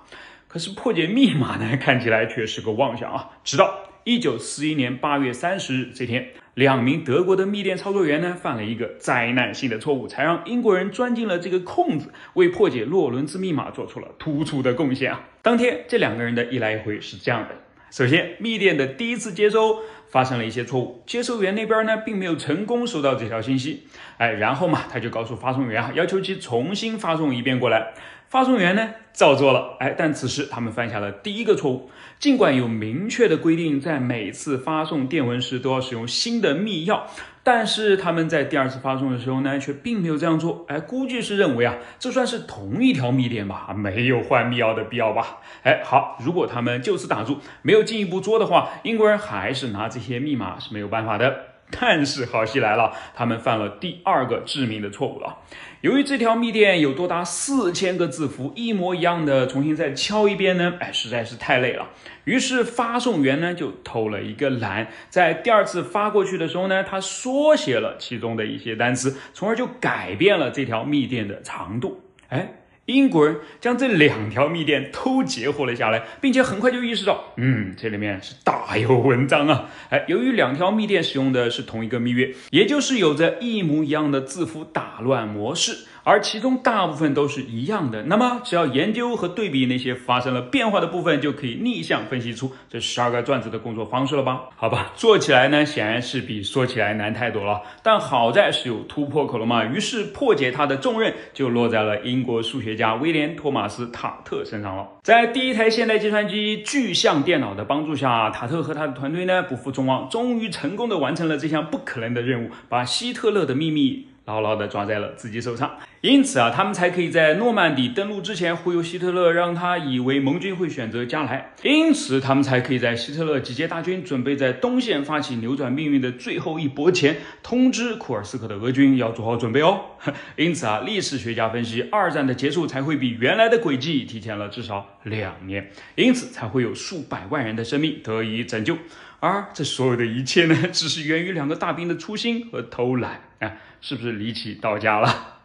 可是破解密码呢，看起来却是个妄想啊。直到1941年8月30日这天，2名德国的密电操作员呢犯了一个灾难性的错误，才让英国人钻进了这个空子，为破解洛伦兹密码做出了突出的贡献啊。当天这2个人的一来一回是这样的：首先，密电的第一次接收发生了一些错误，接收员那边呢并没有成功收到这条信息，然后嘛他就告诉发送员要求其重新发送一遍过来。发送员呢照做了，但此时他们犯下了第一个错误。尽管有明确的规定，在每次发送电文时都要使用新的密钥，但是他们在第2次发送的时候呢，却并没有这样做。估计是认为这算是同一条密电吧，没有换密钥的必要吧。好，如果他们就此打住，没有进一步做的话，英国人还是拿这些密码是没有办法的。但是好戏来了，他们犯了第2个致命的错误了。由于这条密电有多达4000个字符，一模一样的重新再敲一遍呢，实在是太累了。于是发送员呢就偷了一个懒，在第2次发过去的时候呢，他缩写了其中的一些单词，从而就改变了这条密电的长度。英国人将这2条密电都截获了下来，并且很快就意识到，这里面是大有文章啊！由于2条密电使用的是同一个密约，也就是有着一模一样的字符打乱模式，而其中大部分都是一样的，那么只要研究和对比那些发生了变化的部分，就可以逆向分析出这12个转子的工作方式了吧？好吧，做起来呢显然是比说起来难太多了，但好在是有突破口了嘛，于是破解它的重任就落在了英国数学家威廉·托马斯·塔特身上了。在第1台现代计算机巨象电脑的帮助下，塔特和他的团队呢不负众望，终于成功的完成了这项不可能的任务，把希特勒的秘密牢牢地抓在了自己手上。因此他们才可以在诺曼底登陆之前忽悠希特勒，让他以为盟军会选择加莱。因此他们才可以在希特勒集结大军，准备在东线发起扭转命运的最后一搏前，通知库尔斯克的俄军要做好准备哦。因此历史学家分析，2战的结束才会比原来的轨迹提前了至少2年，因此才会有数百万人的生命得以拯救。而这所有的一切呢，只是源于2个大兵的粗心和偷懒是不是离奇到家了？